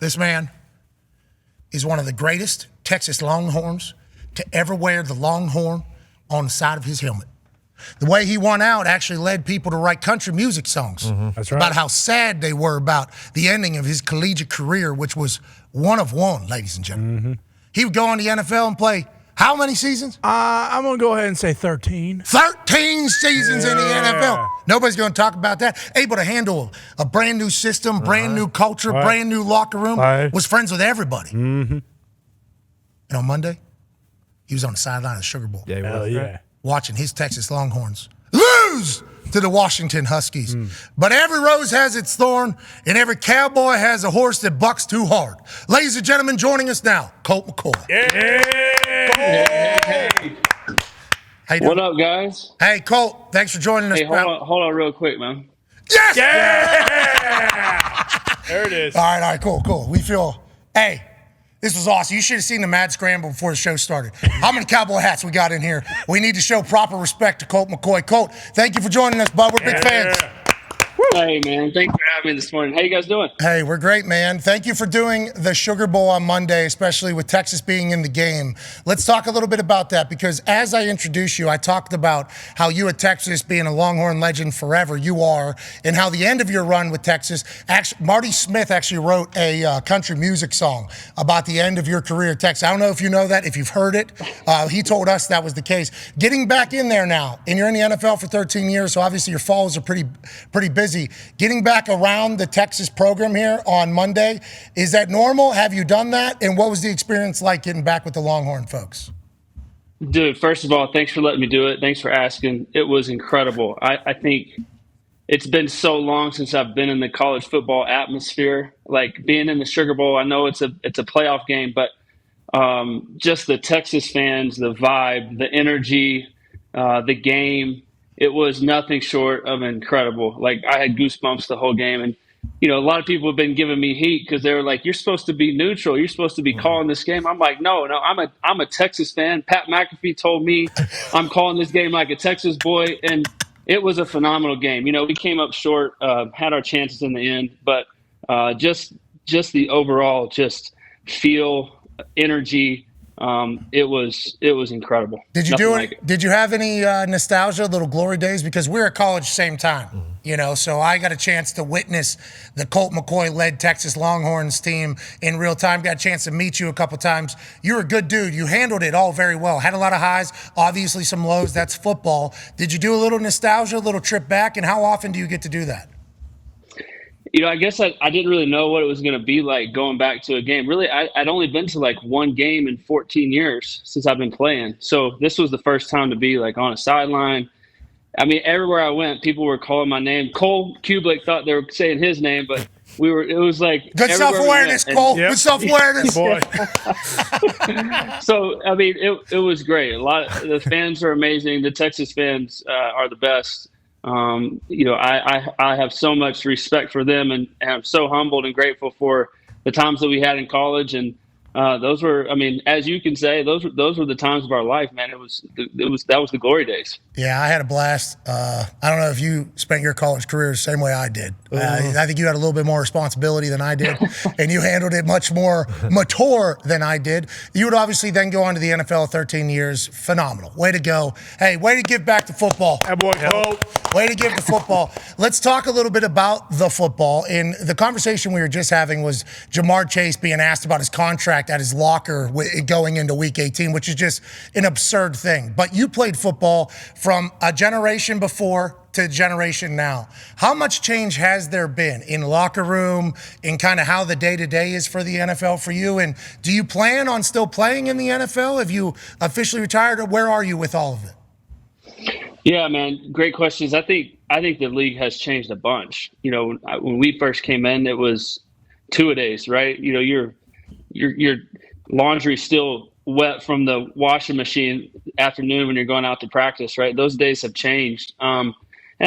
This man is one of the greatest Texas Longhorns to ever wear the Longhorn on the side of his helmet. The way he won out actually led people to write country music songs That's right. about how sad they were about the ending of his collegiate career, which was one of one, ladies and gentlemen. He would go on the NFL and play how many seasons? I'm going to go ahead and say 13. 13 seasons in the NFL. Nobody's going to talk about that. Able to handle a brand new system, brand new culture, brand new locker room. Was friends with everybody. And on Monday, he was on the sideline of the Sugar Bowl. Watching his Texas Longhorns lose to the Washington Huskies. But every rose has its thorn, and every cowboy has a horse that bucks too hard. Ladies and gentlemen, joining us now, Colt McCoy. Hey, what up, guys? Hey, Colt, thanks for joining us. Hey, hold on real quick, man. Yes! There it is. All right, cool. We feel, hey, this was awesome. You should have seen the mad scramble before the show started. How many cowboy hats we got in here? We need to show proper respect to Colt McCoy. Colt, thank you for joining us, bud. We're big fans. Hey, man. Thanks for having me this morning. How you guys doing? Hey, we're great, man. Thank you for doing the Sugar Bowl on Monday, especially with Texas being in the game. Let's talk a little bit about that, because as I introduced you, I talked about how you at Texas, being a Longhorn legend forever, you are, and how the end of your run with Texas, Marty Smith actually wrote a country music song about the end of your career at Texas. I don't know if you know that, if you've heard it. He told us that was the case. Getting back in there now, and you're in the NFL for 13 years, so obviously your falls are pretty busy. Getting back around the Texas program here on Monday, is that normal? Have you done that? And what was the experience like getting back with the Longhorn folks? Dude, first of all, thanks for letting me do it. Thanks for asking. It was incredible. I think it's been so long since I've been in the college football atmosphere. Like being in the Sugar Bowl, I know it's a playoff game, but just the Texas fans, the vibe, the energy, the game, it was nothing short of incredible. Like I had goosebumps the whole game. And, you know, a lot of people have been giving me heat because they were like, you're supposed to be neutral. You're supposed to be calling this game. I'm like, no, I'm a Texas fan. Pat McAfee told me I'm calling this game like a Texas boy. And it was a phenomenal game. You know, we came up short, had our chances in the end, but just the overall just feel, energy, it was incredible. Did you Did you have any nostalgia, little glory days? Because we were at college same time, you know, so I got a chance to witness the Colt McCoy-led Texas Longhorns team in real time. Got a chance to meet you a couple times. You're a good dude. You handled it all very well. Had a lot of highs, obviously some lows. That's football. Did you do a little nostalgia, a little trip back? And how often do you get to do that? You know, I guess I didn't really know what it was going to be like going back to a game. Really, I'd only been to like one game in 14 years since I've been playing. So this was the first time to be like on a sideline. I mean, everywhere I went, people were calling my name. Cole Kublik thought they were saying his name, but it was like good self-awareness, Cole. Good self-awareness. So, I mean, it was great. The fans are amazing. The Texas fans are the best. You know, I have so much respect for them, and I'm so humbled and grateful for the times that we had in college. And those were, I mean, as you can say, those were the times of our life, man. That was the glory days. Yeah, I had a blast. I don't know if you spent your college career the same way I did. I think you had a little bit more responsibility than I did, and you handled it much more mature than I did. You would obviously then go on to the NFL 13 years. Phenomenal. Way to go. Hey, way to give back to football. Way to give to football. Let's talk a little bit about the football. And the conversation we were just having was Jamar Chase being asked about his contract at his locker going into Week 18, which is just an absurd thing. But you played football from a generation before to generation now. How much change has there been in locker room, in kind of how the day-to-day is for the NFL for you? And do you plan on still playing in the NFL? Have you officially retired, or where are you with all of it? Yeah, man, great questions. I think the league has changed a bunch. You know, when we first came in, it was two-a-days, right? You know, your laundry's still wet from the washing machine afternoon when you're going out to practice, right? Those days have changed. And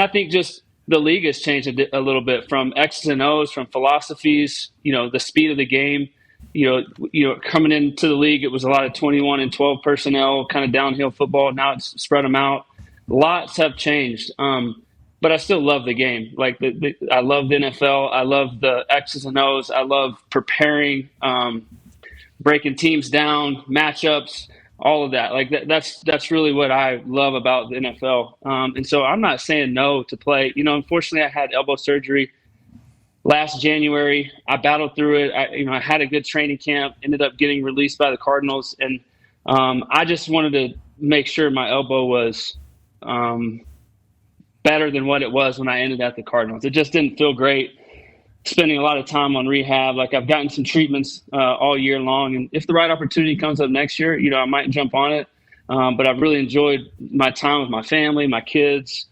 I think just the league has changed a little bit from X's and O's, from philosophies, you know, the speed of the game. You know, coming into the league, it was a lot of 21 and 12 personnel, kind of downhill football. Now it's spread them out. Lots have changed. but I still love the game. Like I love the NFL. I love the X's and O's. I love preparing, breaking teams down, matchups, all of that. Like that's really what I love about the NFL. And so I'm not saying no to play. Unfortunately, I had elbow surgery last January. I battled through it. I had a good training camp. Ended up getting released by the Cardinals, and I just wanted to make sure my elbow was better than what it was when I ended at the Cardinals. It just didn't feel great. Spending a lot of time on rehab. Like I've gotten some treatments all year long, and if the right opportunity comes up next year, I might jump on it. But I've really enjoyed my time with my family, my kids,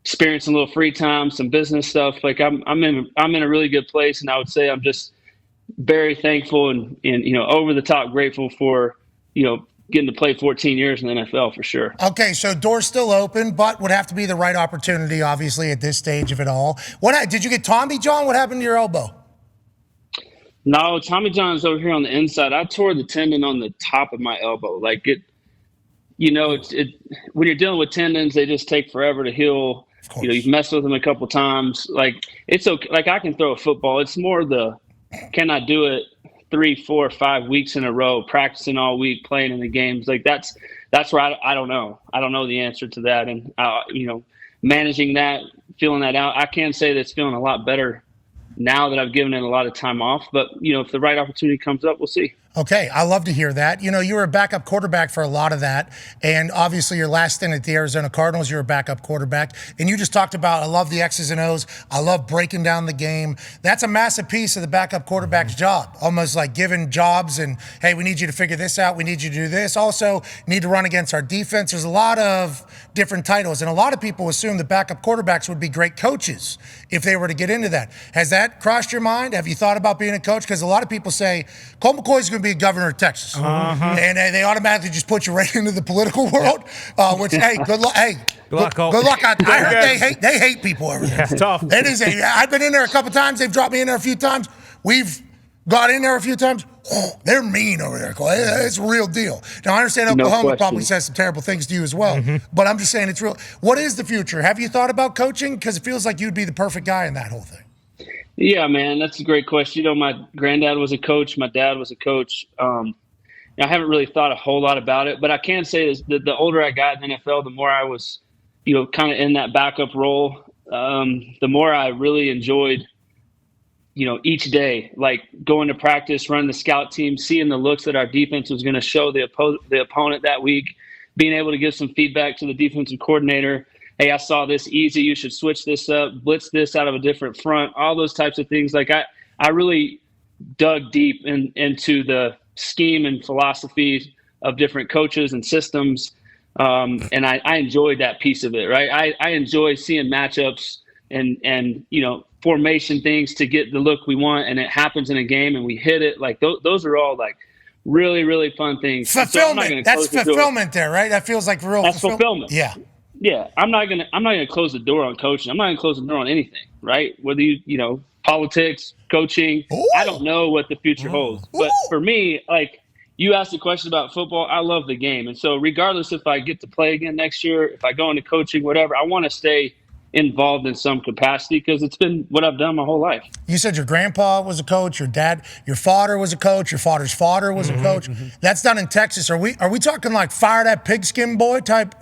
experiencing a little free time, some business stuff. Like I'm in a really good place, and I would say I'm just very thankful and over the top grateful for getting to play 14 years in the NFL for sure. Okay, so door's still open, but would have to be the right opportunity, obviously, at this stage of it all. What did you get Tommy John? What happened to your elbow? No, Tommy John's over here on the inside. I tore the tendon on the top of my elbow. Like it when you're dealing with tendons, they just take forever to heal. You've messed with them a couple times. Like it's okay. Like I can throw a football. It's more can I do it 3, 4, 5 weeks in a row, practicing all week, playing in the games. Like that's where I don't know. I don't know the answer to that. And, managing that, feeling that out, I can say that it's feeling a lot better now that I've given it a lot of time off. But, if the right opportunity comes up, we'll see. Okay, I love to hear that. You were a backup quarterback for a lot of that. And obviously your last stint at the Arizona Cardinals, you were a backup quarterback. And you just talked about, I love the X's and O's. I love breaking down the game. That's a massive piece of the backup quarterback's job. Almost like giving jobs and, hey, we need you to figure this out. We need you to do this. Also, need to run against our defense. There's a lot of different titles. And a lot of people assume that backup quarterbacks would be great coaches if they were to get into that. Has that crossed your mind? Have you thought about being a coach? Because a lot of people say, Colt McCoy is going to be governor of Texas. And they automatically just put you right into the political world, which, hey, good luck. Hey, good luck, Colt. Good luck. I heard they hate people over there. It's tough. It is. I've been in there a couple times. They've dropped me in there a few times. We've got in there a few times. Oh, they're mean over there, Colt. It's a real deal. Now, I understand Oklahoma probably says some terrible things to you as well, but I'm just saying it's real. What is the future? Have you thought about coaching? Because it feels like you'd be the perfect guy in that whole thing. Yeah, man, that's a great question. My granddad was a coach. My dad was a coach. I haven't really thought a whole lot about it, but I can say is that the older I got in the NFL, the more I was, kind of in that backup role, the more I really enjoyed, each day, like going to practice, running the scout team, seeing the looks that our defense was going to show the opponent that week, being able to give some feedback to the defensive coordinator. Hey, I saw this easy. You should switch this up, blitz this out of a different front, all those types of things. Like I really dug deep into the scheme and philosophy of different coaches and systems. And I enjoyed that piece of it, right? I enjoy seeing matchups and formation things to get the look we want, and it happens in a game and we hit it. Like those are all like really, really fun things. Fulfillment. So that's fulfillment there, right? That feels like real fulfillment. Yeah. Yeah, I'm not gonna close the door on coaching. I'm not gonna close the door on anything, right? Whether politics, coaching, I don't know what the future holds. But for me, like you asked a question about football, I love the game, and so regardless if I get to play again next year, if I go into coaching, whatever, I want to stay involved in some capacity because it's been what I've done my whole life. You said your grandpa was a coach, your dad, your father was a coach, your father's father was a coach. That's done in Texas. Are we talking like fire that pigskin boy type,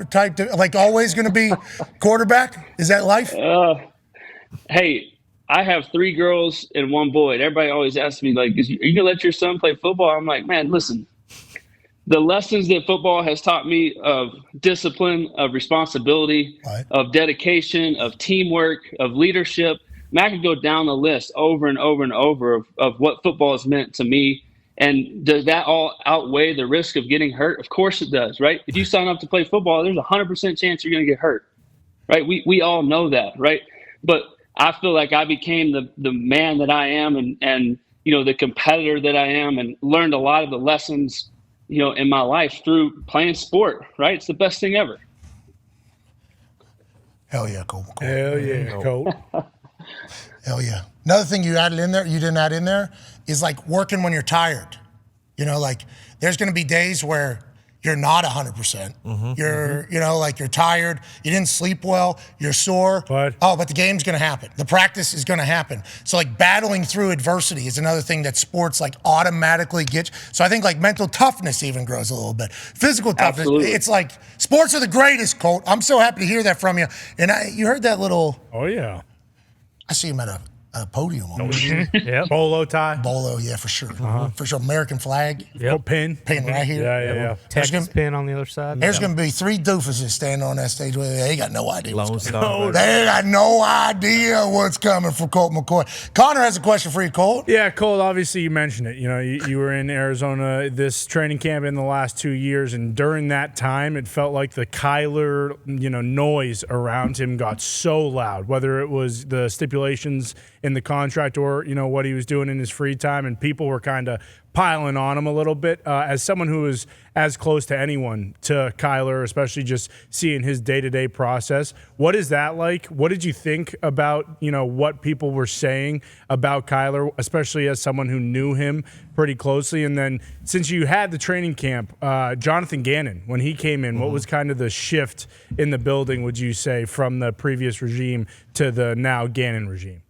like always going to be quarterback? Is that life? Hey, I have 3 girls and 1 boy. And everybody always asks me, like, are you going to let your son play football? I'm like, man, listen. The lessons that football has taught me of discipline, of responsibility, of dedication, of teamwork, of leadership, I could go down the list over and over and over of what football has meant to me. And does that all outweigh the risk of getting hurt? Of course it does, right? If you sign up to play football, there's a 100% chance you're going to get hurt, right? We all know that, right? But I feel like I became the man that I am and the competitor that I am, and learned a lot of the lessons in my life through playing sport, right? It's the best thing ever. Hell yeah, Colt. Hell yeah, Colt. Hell yeah. Another thing you didn't add in there, is like working when you're tired. Like there's going to be days where you're not 100%. You're, you're tired. You didn't sleep well. You're sore. But the game's going to happen. The practice is going to happen. So, like, battling through adversity is another thing that sports, like, automatically gets. So I think, like, mental toughness even grows a little bit. Physical toughness. Absolutely. It's like sports are the greatest, Colt. I'm so happy to hear that from you. And you heard that little. Oh, yeah. I see him at a podium. Yeah. Bolo tie. Bolo, yeah, for sure. For sure. American flag. Yep. Pin. Pin right here. Yeah. Texas pin on the other side. There's going to be 3 doofuses standing on that stage. They got no idea. Lone Star. They got no idea what's coming for Colt McCoy. Connor has a question for you, Colt. Yeah, Colt, obviously you mentioned it. You were in Arizona this training camp in the last 2 years, and during that time, it felt like the Kyler, noise around him got so loud, whether it was the stipulations in the contract or, what he was doing in his free time, and people were kind of piling on him a little bit. As someone who is as close to anyone to Kyler, especially just seeing his day-to-day process, what is that like? What did you think about, what people were saying about Kyler, especially as someone who knew him pretty closely? And then since you had the training camp, Jonathan Gannon, when he came in, what was kind of the shift in the building, would you say, from the previous regime to the now Gannon regime?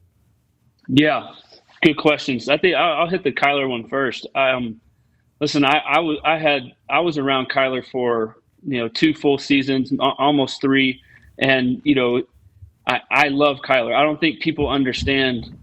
Yeah, good questions. I think I'll hit the Kyler one first. Listen, I was around Kyler for 2 full seasons, almost 3, and I love Kyler. I don't think people understand.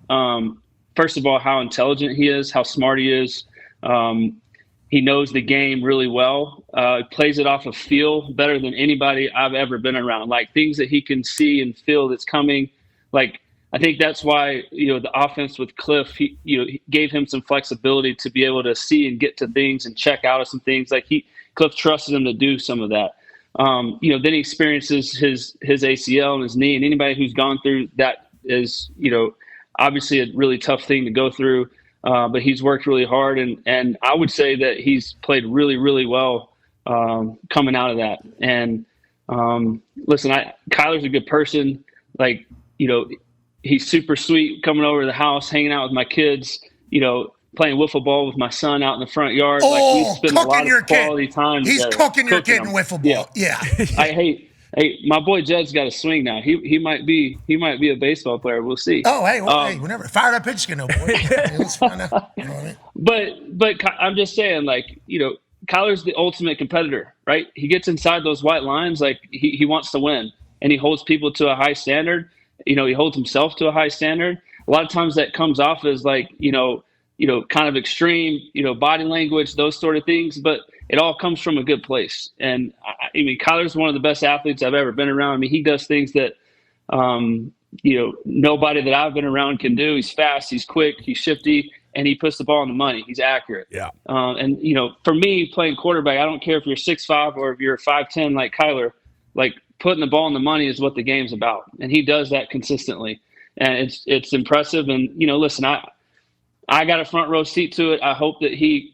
First of all, how intelligent he is, how smart he is. He knows the game really well. Plays it off of feel better than anybody I've ever been around. Like, things that he can see and feel that's coming, like. I think that's why, the offense with Cliff, he gave him some flexibility to be able to see and get to things and check out of some things. Like, Cliff trusted him to do some of that. Then he experiences his ACL and his knee, and anybody who's gone through that is, obviously a really tough thing to go through. But he's worked really hard, and I would say that he's played really, really well coming out of that. And listen, Kyler's a good person. Like, he's super sweet, coming over to the house, hanging out with my kids, playing wiffle ball with my son out in the front yard. Oh, like, we spend a lot of quality kid. time He's together, cooking your kid in wiffle ball. Yeah. Hey, my boy Jed's got a swing now. He might be a baseball player. We'll see. Oh, hey, whenever fire that pitch skin, boy. Let's find out. You know what I mean? But I'm just saying, like, Kyler's the ultimate competitor, right? He gets inside those white lines, like he wants to win, and he holds people to a high standard. He holds himself to a high standard. A lot of times that comes off as like, kind of extreme, body language, those sort of things, but it all comes from a good place. And I mean, Kyler's one of the best athletes I've ever been around. I mean, he does things that, nobody that I've been around can do. He's fast, he's quick, he's shifty, and he puts the ball on the money. He's accurate. Yeah. And for me, playing quarterback, I don't care if you're 6'5" or if you're 5'10" like Kyler, like, putting the ball in the money is what the game's about. And he does that consistently. And it's impressive. And, listen, I got a front row seat to it. I hope that he,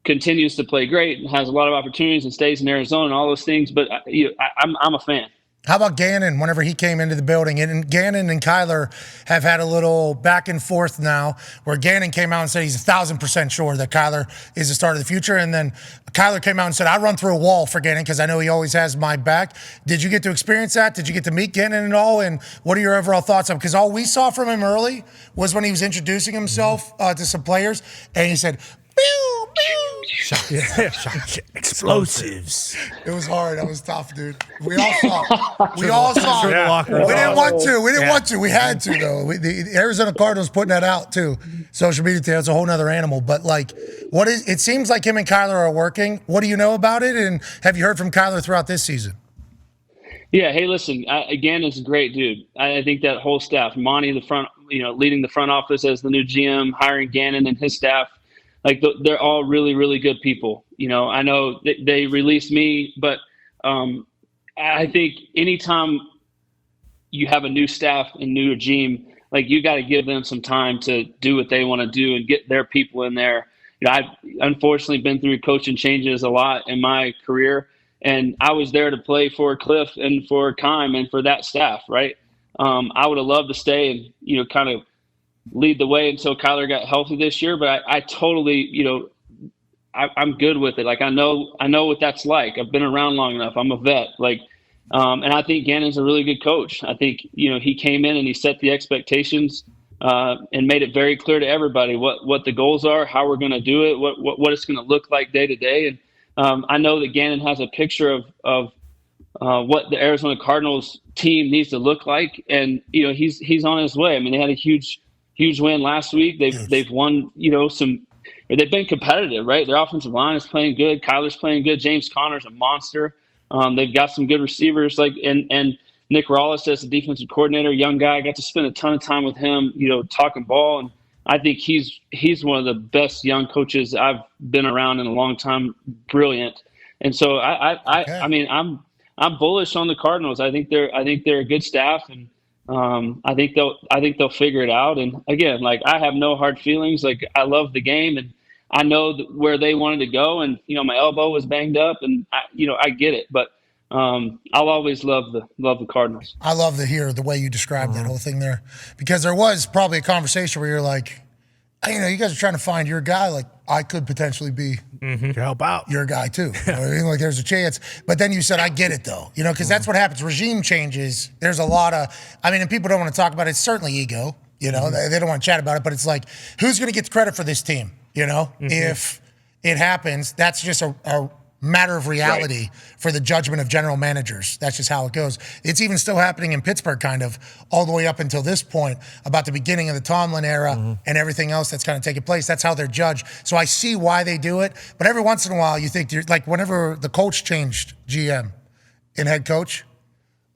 continues to play great and has a lot of opportunities and stays in Arizona and all those things. But I'm a fan. How about Gannon whenever he came into the building? And Gannon and Kyler have had a little back and forth now where Gannon came out and said he's 1,000% sure that Kyler is the start of the future. And then Kyler came out and said, I run through a wall for Gannon because I know he always has my back. Did you get to experience that? Did you get to meet Gannon at all? And what are your overall thoughts on it? Because all we saw from him early was when he was introducing himself to some players, and he said, pew, pew. Explosives. It was hard. That was tough, dude. We all saw. Yeah. We didn't want to. Want to. We had to, though. The Arizona Cardinals putting that out, too. Social media, that's a whole nother animal. But, like, it seems like him and Kyler are working. What do you know about it? And have you heard from Kyler throughout this season? Yeah. Hey, listen, again, is a great dude. I think that whole staff, Monty, leading the front office as the new GM, hiring Gannon and his staff, like, they're all really, really good people. I know they released me, but I think anytime you have a new staff and new regime, like, you got to give them some time to do what they want to do and get their people in there. I've unfortunately been through coaching changes a lot in my career, and I was there to play for Cliff and for Keim and for that staff, right? I would have loved to stay and, kind of lead the way until Kyler got healthy this year. But I totally, I'm good with it. Like I know what that's like. I've been around long enough. I'm a vet. Like, and I think Gannon's a really good coach. I think he came in and he set the expectations and made it very clear to everybody what the goals are, how we're going to do it, what it's going to look like day to day. And I know that Gannon has a picture of what the Arizona Cardinals team needs to look like, and he's on his way. I mean, they had a huge win last week. They've won they've been competitive, right? Their offensive line is playing good. Kyler's playing good. James Conner's a monster. They've got some good receivers, and Nick Rawlis as the defensive coordinator, young guy. I got to spend a ton of time with him, talking ball, and I think he's one of the best young coaches I've been around in a long time. Brilliant, and so I mean I'm bullish on the Cardinals. I think they're a good staff, and I think they'll figure it out. And again, like I have no hard feelings. Like I love the game, and I know where they wanted to go. And my elbow was banged up, and I get it. But I'll always love the Cardinals. I love to hear the way you described that whole thing there, because there was probably a conversation where you're like, you guys are trying to find your guy. Like I could potentially be to help out your guy too. You know what I mean? Like there's a chance. But then you said, I get it though. Because that's what happens. Regime changes. There's a lot of, and people don't want to talk about it. It's certainly ego. They don't want to chat about it. But it's like, who's going to get the credit for this team? If it happens, that's just a matter of reality for the judgment of general managers. That's just how it goes. It's even still happening in Pittsburgh, kind of, all the way up until this point, about the beginning of the Tomlin era and everything else that's kind of taking place. That's how they're judged. So I see why they do it. But every once in a while, you think, like whenever the Colts changed GM and head coach,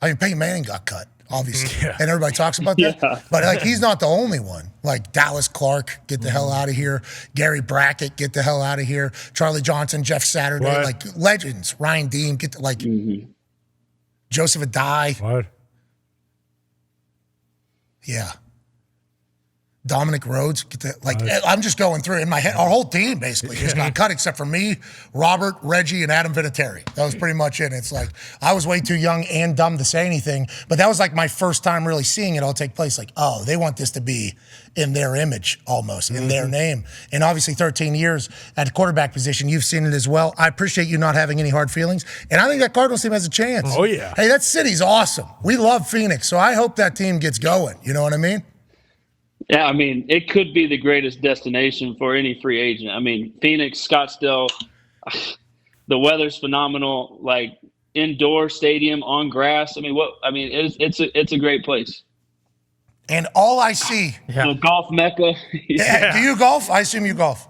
Peyton Manning got cut, obviously. And everybody talks about that. But he's not the only one. Like Dallas Clark, get the hell out of here. Gary Brackett, get the hell out of here. Charlie Johnson, Jeff Saturday, legends. Ryan Dean, get Joseph Adai. What? Yeah. Dominic Rhodes, I'm just going through it in my head. Our whole team basically just got cut except for me, Robert, Reggie, and Adam Vinatieri. That was pretty much it. It's like I was way too young and dumb to say anything, but that was like my first time really seeing it all take place. Like, oh, they want this to be in their image almost, in their name. And obviously 13 years at the quarterback position, you've seen it as well. I appreciate you not having any hard feelings. And I think that Cardinals team has a chance. Oh, yeah. Hey, that city's awesome. We love Phoenix, so I hope that team gets going. You know what I mean? Yeah, it could be the greatest destination for any free agent. Phoenix, Scottsdale, the weather's phenomenal. Like indoor stadium on grass. It's a great place. And all I see, golf mecca. Do you golf? I assume you golf.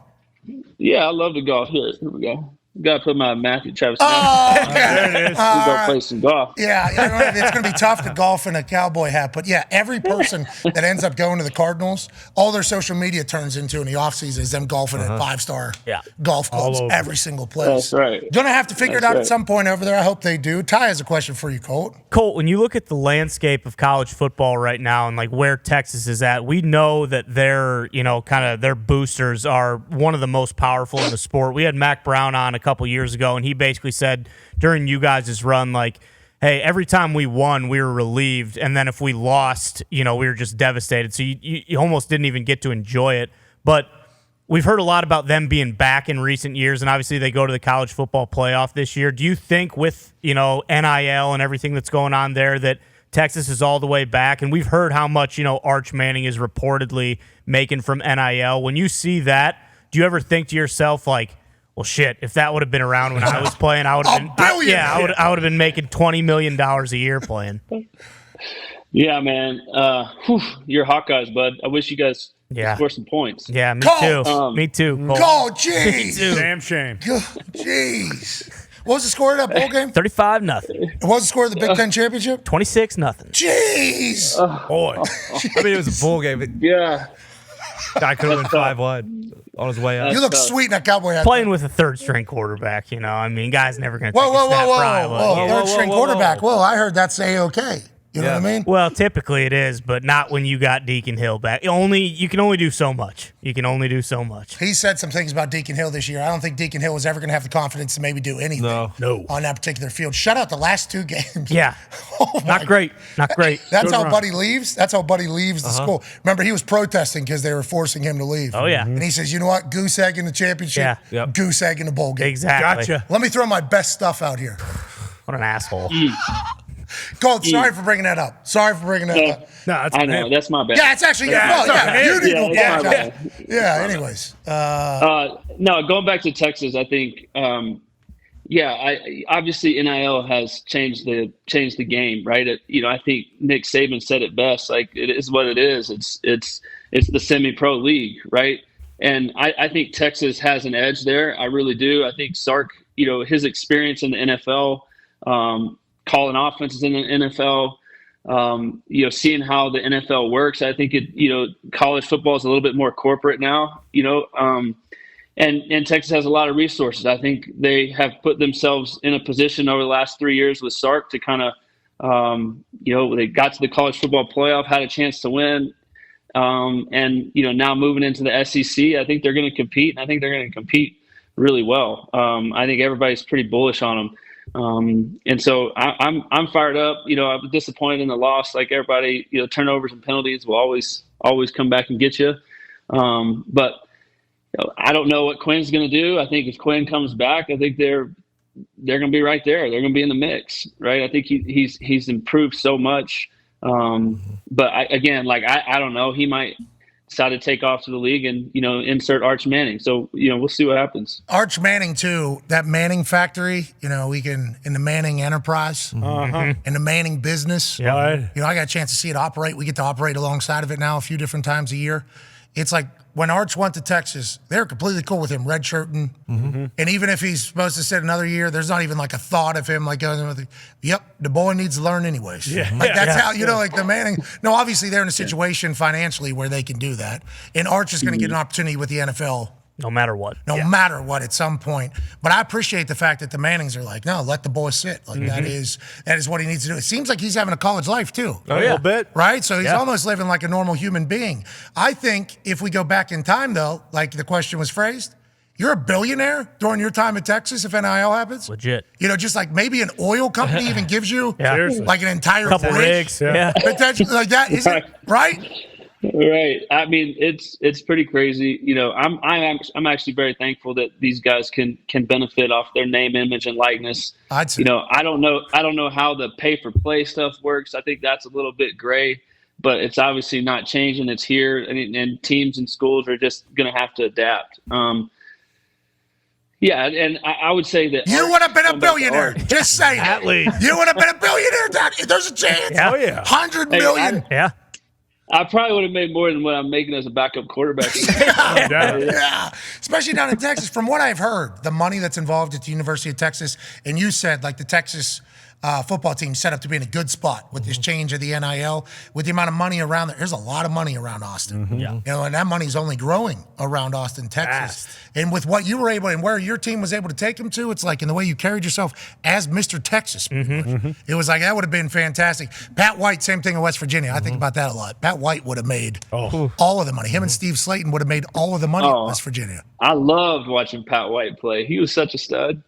Yeah, I love to golf. Here we go. Got to put my Matthew Travis. Oh, okay. There it is. We go play some golf. Yeah, it's going to be tough to golf in a cowboy hat. But yeah, every person that ends up going to the Cardinals, all their social media turns into in the offseason is them golfing at 5-star golf clubs every single place. That's right. Going to have to figure it out at some point over there. I hope they do. Ty has a question for you, Colt. Colt, when you look at the landscape of college football right now and like where Texas is at, we know that their, kind of their boosters are one of the most powerful in the sport. We had Mac Brown on a couple years ago, and he basically said during you guys' run, like, hey, every time we won, we were relieved, and then if we lost, we were just devastated. So you almost didn't even get to enjoy it. But we've heard a lot about them being back in recent years, and obviously they go to the college football playoff this year. Do you think with, NIL and everything that's going on there that Texas is all the way back? And we've heard how much, Arch Manning is reportedly making from NIL. When you see that, do you ever think to yourself, like, well, shit, if that would have been around when I was playing, I would have been I would have been making $20 million a year playing. Yeah, man. You're Hawkeyes, bud. I wish you guys score some points. Yeah, me too. Me too. Go, jeez. Damn shame. Jeez. What was the score of that bowl game? 35-0. What was the score of the Big Ten championship? 26-0. Jeez. Boy. It was a bowl game. Yeah. Guy could have been 5 wide on his way out. You look sweet in that cowboy hat. Playing with a third-string quarterback, guy's never going to take a snap. Whoa. Third-string quarterback. Whoa, I heard that's A-OK. You know what I mean? Well, typically it is, but not when you got Deacon Hill back. You can only do so much. You can only do so much. He said some things about Deacon Hill this year. I don't think Deacon Hill was ever going to have the confidence to maybe do anything on that particular field. Shut out the last 2 games. Yeah. Not great. Not great. That's how Buddy leaves. That's how Buddy leaves the school. Remember, he was protesting because they were forcing him to leave. Oh, yeah. And he says, you know what? Goose egg in the championship, goose egg in the bowl game. Exactly. Gotcha. Let me throw my best stuff out here. What an asshole. Colt, sorry for bringing that up. Sorry for bringing that up. No, I know, that's my bad. Yeah, it's actually your fault. Yeah, you need to that's my apologize. bad. Yeah, anyways. No, going back to Texas, I think, obviously NIL has changed the game, right? I think Nick Saban said it best. Like, it is what it is. It's the semi-pro league, right? And I think Texas has an edge there. I really do. I think Sark, his experience in the NFL, calling offenses in the NFL, seeing how the NFL works. I think college football is a little bit more corporate now, and Texas has a lot of resources. I think they have put themselves in a position over the last 3 years with Sark to kind of, they got to the college football playoff, had a chance to win. And now moving into the SEC, I think they're going to compete, and I think they're going to compete really well. I think everybody's pretty bullish on them. And so I'm fired up. I'm disappointed in the loss. Like everybody, turnovers and penalties will always come back and get you. But I don't know what Quinn's going to do. I think if Quinn comes back, I think they're going to be right there. They're going to be in the mix, right? I think he's improved so much. But I don't know. He might decide to take off to the league and, insert Arch Manning. So, we'll see what happens. Arch Manning, too, that Manning factory, we can, in the Manning enterprise, in the Manning business. Yeah. I got a chance to see it operate. We get to operate alongside of it now a few different times a year. It's like when Arch went to Texas, they're completely cool with him redshirting. And even if he's supposed to sit another year, there's not even like a thought of him like going, yep, the boy needs to learn anyways. Yeah. Like that's how, like the Manning. No, obviously they're in a situation financially where they can do that. And Arch is going to get an opportunity with the NFL. No matter what. No matter what at some point. But I appreciate the fact that the Mannings are like, no, let the boy sit. Like that is what he needs to do. It seems like he's having a college life too. A little bit. Right? So he's almost living like a normal human being. I think if we go back in time though, like the question was phrased, you're a billionaire during your time in Texas if NIL happens. Legit. Just like maybe an oil company even gives you Seriously. like an entire Couple bridge. rigs. Yeah. Potentially like that. Is it right? Right. I mean, it's pretty crazy. I'm actually very thankful that these guys can benefit off their name, image, and likeness. I'd say. I don't know how the pay for play stuff works. I think that's a little bit gray, but it's obviously not changing. It's here, and teams and schools are just going to have to adapt. Yeah, and I would say that you would have been a billionaire. Just saying. At least. You would have been a billionaire. There's a chance. Oh, yeah. 100 million. Yeah. I probably would have made more than what I'm making as a backup quarterback. Yeah, especially down in Texas. From what I've heard, the money that's involved at the University of Texas, and you said like the Texas football team set up to be in a good spot with this change of the NIL, with the amount of money around there. There's a lot of money around Austin. And that money's only growing around Austin, Texas. And with what you were able and where your team was able to take them to, it's like in the way you carried yourself as Mr. Texas. It was like that would have been fantastic. Pat White, same thing in West Virginia. I think about that a lot. Pat White would have made all of the money. Him and Steve Slayton would have made all of the money in West Virginia. I loved watching Pat White play. He was such a stud.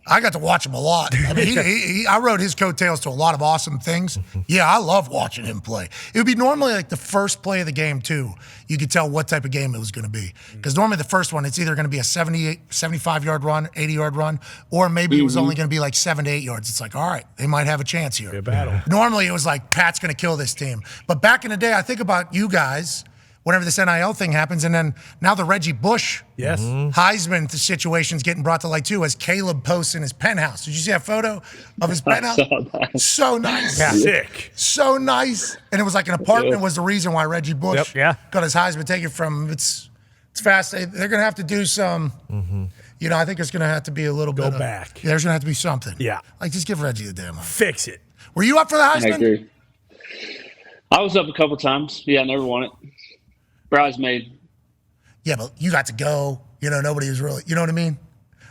I got to watch him a lot. I mean, I rode his coattails to a lot of awesome things. Yeah, I love watching him play. It would be normally like the first play of the game, too. You could tell what type of game it was going to be. Because normally the first one, it's either going to be a 75-yard run, 80-yard run, or maybe it was only going to be like 7 to 8 yards. It's like, all right, they might have a chance here. A battle. Normally it was like, Pat's going to kill this team. But back in the day, I think about you guys whenever this NIL thing happens, and then now the Reggie Bush Heisman situation's getting brought to light too, as Caleb posts in his penthouse. Did you see that photo of his penthouse? So nice. Yeah. Sick. So nice. And it was like an apartment was the reason why Reggie Bush got his Heisman taken from. It's fast. They're going to have to do some, I think it's going to have to be a little bit. Go back. There's going to have to be something. Yeah. Like just give Reggie the damn one. Fix it. Were you up for the Heisman? I agree. I was up a couple times. Yeah, I never won it. Bridesmaid. Yeah, but you got to go. Nobody was really, you know what I mean?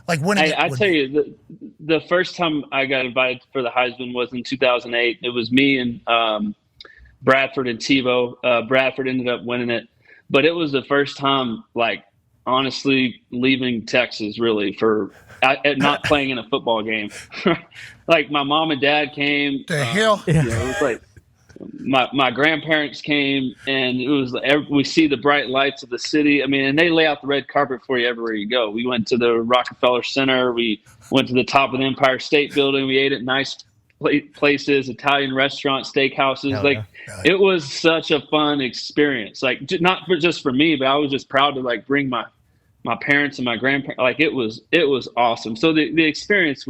Like winning I tell you, the first time I got invited for the Heisman was in 2008. It was me and Bradford and Tebow. Bradford ended up winning it, but it was the first time, like, honestly, leaving Texas really for not playing in a football game. Like, my mom and dad came. The hell? You know, it was like my grandparents came, and it was we see the bright lights of the city. I mean, and they lay out the red carpet for you everywhere you go. We went to the Rockefeller Center. We went to the top of the Empire State Building. We ate at nice places, Italian restaurants, steakhouses. It was such a fun experience. Like, not just for me, but I was just proud to, like, bring my parents and my grandparents. Like, it was awesome. So the experience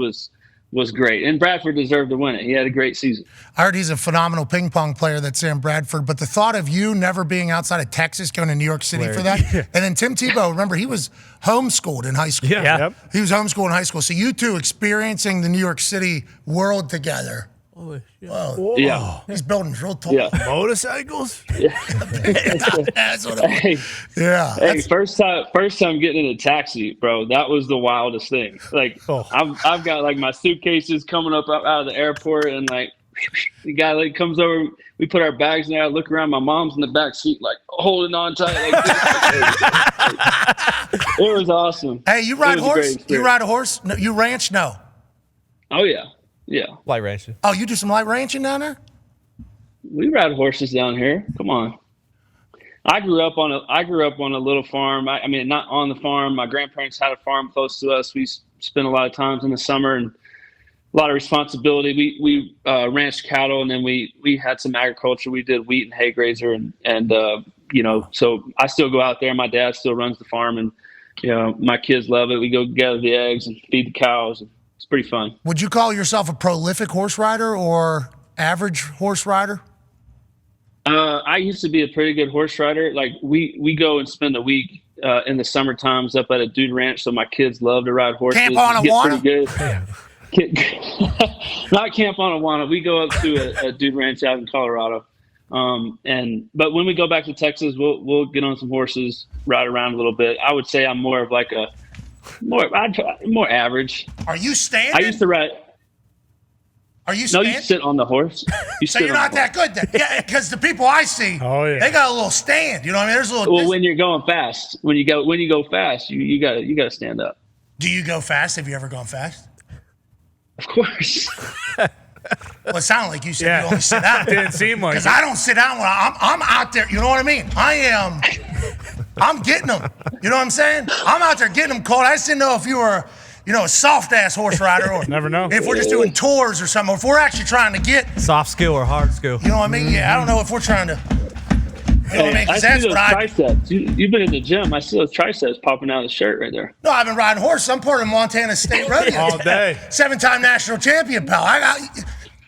was great, and Bradford deserved to win it. He had a great season. I heard he's a phenomenal ping pong player, that's Sam Bradford, but the thought of you never being outside of Texas, going to New York City for that, and then Tim Tebow, remember, he was homeschooled in high school. Yeah. Yep. He was homeschooled in high school. So you two experiencing the New York City world together. Whoa. Yeah. He's building real tall. Yeah. Motorcycles? That's what Hey, yeah. hey, first time getting in a taxi, bro. That was the wildest thing. Like, I've got, like, my suitcases coming up out of the airport, and, like, the guy, like, comes over. We put our bags in there. I look around. My mom's in the back seat, like, holding on tight. Like, it was awesome. Hey, you ride horse? You ride a horse? No, you ranch? No. Oh yeah, yeah. Light ranching. Oh, you do some light ranching down there? We ride horses down here. Come on. I grew up on a little farm. I mean, not on the farm. My grandparents had a farm close to us. We spent a lot of times in the summer and a lot of responsibility. We ranched cattle, and then we had some agriculture. We did wheat and hay grazer, and you know, so I still go out there. My dad still runs the farm, and, you know, my kids love it. We go gather the eggs and feed the cows. It's pretty fun. Would you call yourself a prolific horse rider or average horse rider? I used to be a pretty good horse rider. Like, we go and spend a week in the summer times up at a dude ranch. So my kids love to ride horses. Camp on Awana? Pretty good. Not Camp on Awana. We go up to a dude ranch out in Colorado. But when we go back to Texas, we'll get on some horses, ride around a little bit. I would say I'm more of like more average. Are you standing? I used to ride. Are you No, standing? you sit on the horse. So you're not that good then. Yeah, because the people I see, they got a little stand. You know what I mean? There's a little. Well, when you're going fast, when you go fast, you gotta stand up. Do you go fast? Have you ever gone fast? Of course. Well, it sounded like you said you only sit down. Didn't seem like Because I don't sit down when I'm out there. You know what I mean? I'm getting them. You know what I'm saying? I'm out there getting them, Colt. I just didn't know if you were, you know, a soft-ass horse rider, or Never know. if we're just doing tours or something, or if we're actually trying to get, Soft skill or hard skill. you know what I mean? Yeah, I don't know if we're trying to, you know what I mean? Because that's see those what triceps. You've been in the gym. I see those triceps popping out of the shirt right there. No, I've been riding horses. I'm part of Montana State Rodeo. All day. 7-time national champion, pal.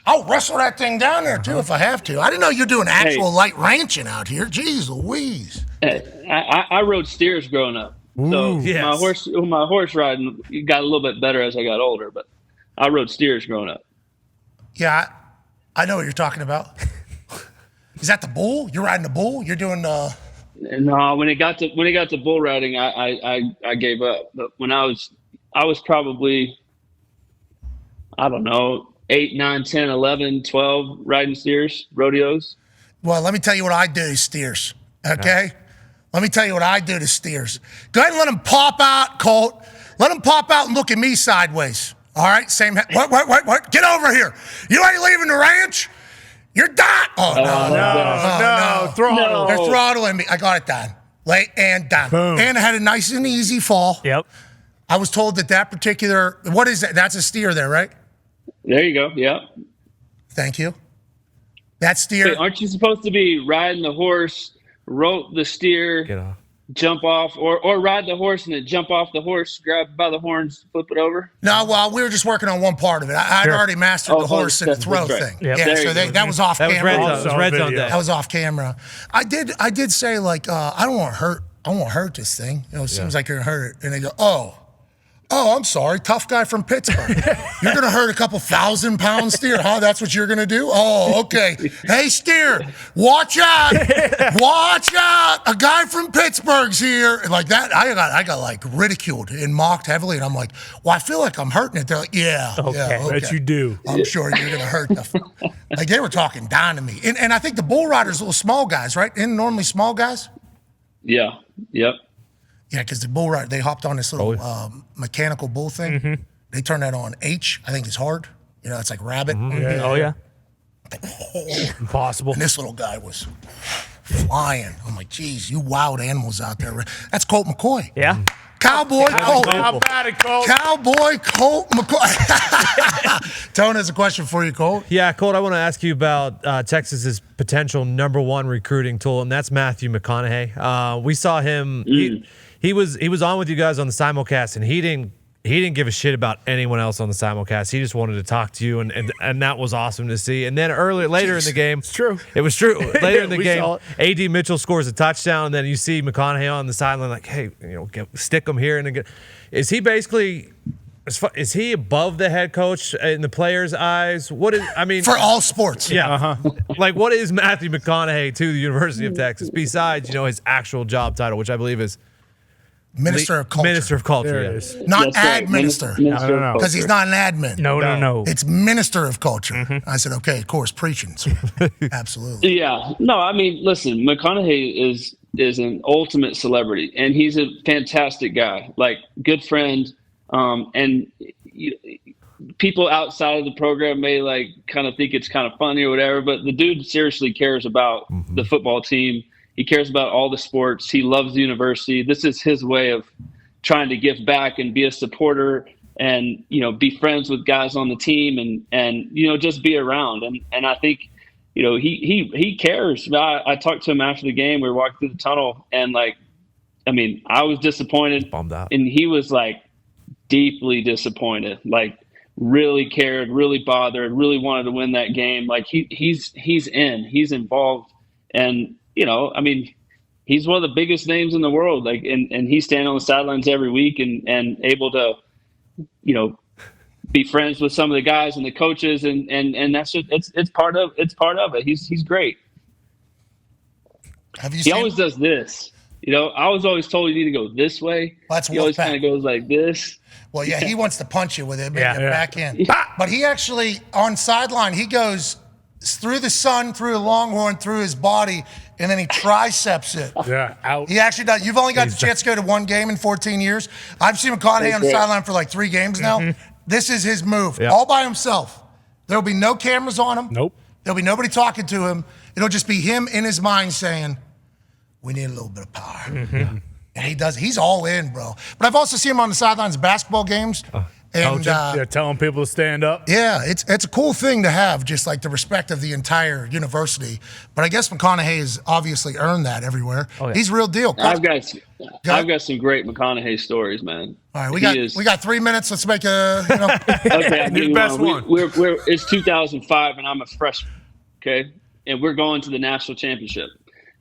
I'll wrestle that thing down there, too, if I have to. I didn't know you're doing actual light ranching out here. Jeez Louise. I rode steers growing up. So yes. my horse riding got a little bit better as I got older, but I rode steers growing up. Yeah, I know what you're talking about. Is that the bull? You're riding the bull? You're doing No, when it got to bull riding, I gave up. But when I was probably, I don't know, 8, 9, 10, 11, 12 riding steers, rodeos. Well, let me tell you what I do to steers, okay? Let me tell you what I do to steers. Go ahead and let them pop out, Colt. Let them pop out and look at me sideways. All right? Same. What? Get over here. You ain't leaving the ranch? You're done. Oh, no. Throttle. They're throttling me. I got it done. Late and done. Boom. And I had a nice and easy fall. Yep. I was told that particular, what is that? That's a steer there, right? There you go. Yeah. Thank you. That steer. Wait, aren't you supposed to be riding the horse, rope the steer, Get off. jump off, or ride the horse and then jump off the horse, grab by the horns, flip it over? No, well, we were just working on one part of it. I'd already mastered the horse and the that's throw right. thing. Yep. Yeah, There so you go. that was off That was camera. red zone day. That was off camera. I did say, like, I don't want to hurt. I won't hurt this thing. You know, it seems like you're gonna hurt it. And they go, oh, I'm sorry, tough guy from Pittsburgh. You're gonna hurt a couple 1,000-pound steer, huh? That's what you're gonna do? Oh, okay. Hey, steer, watch out! Watch out! a guy from Pittsburgh's here. Like that, I got like ridiculed and mocked heavily. And I'm like, well, I feel like I'm hurting it. They're like, yeah, okay. Bet you do. I'm sure you're going to hurt the like they were talking down to me. And I think the bull riders, little small guys, right? Isn't normally small guys? Yeah. Yep. Yeah, because the bull rider, they hopped on this little mechanical bull thing. Mm-hmm. They turned that on. H, I think it's hard. You know, it's like rabbit. Yeah. Oh yeah. Impossible. And this little guy was flying. I'm like, geez, you wild animals out there. That's Colt McCoy. Yeah. Cowboy Colt. How about it, Colt? Cowboy Colt McCoy. Tone has a question for you, Colt. Yeah, Colt, I want to ask you about Texas's potential #1 recruiting tool, and that's Matthew McConaughey. We saw him. He was on with you guys on the simulcast, and he didn't give a shit about anyone else on the simulcast. He just wanted to talk to you, and that was awesome to see. And then later in the game, It's true. It was true. Later in the We game, saw A.D. Mitchell scores a touchdown, and then you see McConaughey on the sideline like, hey, stick him here. And is he basically? Is he above the head coach in the players' eyes? For all sports. Yeah. Like, what is Matthew McConaughey to the University of Texas besides his actual job title, which I believe is Minister of Culture. Minister of Culture. There Yeah. it is. Not That's ad right. minister. Minister of no. Because he's not an admin. No. It's Minister of Culture. I said, okay, of course, preaching. So, absolutely. Yeah. No, I mean, listen, McConaughey is an ultimate celebrity, and he's a fantastic guy, like good friend. And people outside of the program may like kind of think it's kind of funny or whatever, but the dude seriously cares about the football team. He cares about all the sports. He loves the university. This is his way of trying to give back and be a supporter and, be friends with guys on the team and just be around. And I think, he cares. I talked to him after the game. We were walking through the tunnel and I was disappointed. Bummed out. And he was like deeply disappointed, like really cared, really bothered, really wanted to win that game. Like he's he's involved. And, he's one of the biggest names in the world. Like, and he's standing on the sidelines every week and able to, be friends with some of the guys and the coaches. And that's just, it's part of it. He's great. Have you He seen always does this. I was always told you need to go this way. That's he always Wolfpack. kind of goes like this. Well, yeah, he wants to punch you with it, make Yeah. it back in. But he actually, on sideline, he goes through the sun, through the Longhorn, through his body, and then he triceps it. Yeah, out. He actually does. You've only got the chance to go to one game in 14 years. I've seen McConaughey on the That's right. sideline for like 3 games now. This is his move, Yeah. all by himself. There'll be no cameras on him. Nope. There'll be nobody talking to him. It'll just be him in his mind saying, we need a little bit of power. And he does. He's all in, bro. But I've also seen him on the sidelines of basketball games. And Yeah, telling people to stand up. yeah, it's a cool thing to have, just like the respect of the entire university. But I guess McConaughey has obviously earned that everywhere. yeah. He's real deal. I've got some great McConaughey stories, man. All right, He we got 3 minutes. Let's make a Okay, I'll give you best one. It's 2005, and I'm a freshman. Okay, and we're going to the national championship,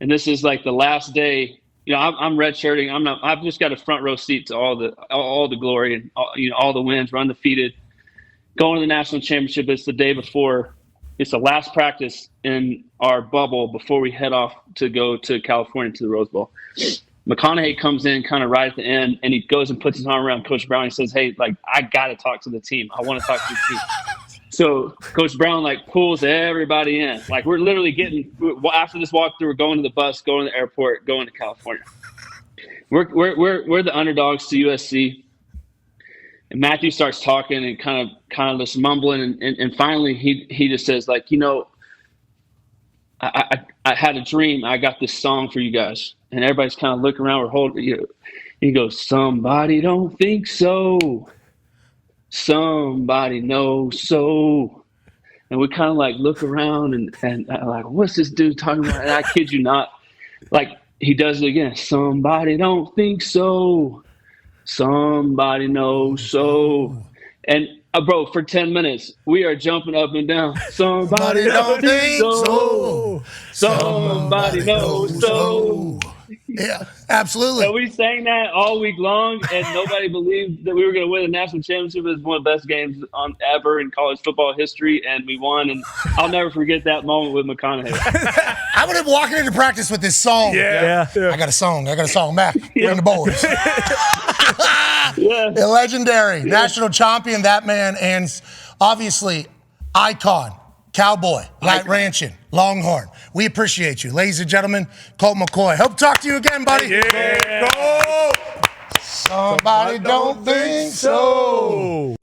and this is like the last day. I'm redshirting. I've just got a front row seat to all the glory and all the wins. We're undefeated, going to the national championship. It's the day before. It's the last practice in our bubble before we head off to go to California to the Rose Bowl. McConaughey comes in kind of right at the end, and he goes and puts his arm around Coach Brown. He says, "Hey, I got to talk to the team. I want to talk to the team." So Coach Brown pulls everybody in. We're literally after this walkthrough, we're going to the bus, going to the airport, going to California. We're the underdogs to USC. And Matthew starts talking and kind of just mumbling, and finally he just says I had a dream. I got this song for you guys, and everybody's kind of looking around. We're holding. He goes, "Somebody don't think so. Somebody knows so." And we kind of look around and what's this dude talking about? And I kid you not, he does it again. "Somebody don't think so. Somebody knows so." And bro, for 10 minutes, we are jumping up and down. Somebody don't think so. Somebody knows so. Yeah, absolutely. So we sang that all week long, and nobody believed that we were going to win a national championship. It was one of the best games ever in college football history, and we won. And I'll never forget that moment with McConaughey. I would have walking into practice with this song. Yeah. I got a song. Mac, bring the boys. Yeah. A legendary national champion, that man, and obviously icon, cowboy, light ranching, Longhorn. We appreciate you. Ladies and gentlemen, Colt McCoy. Hope to talk to you again, buddy. Yeah. Somebody don't think so.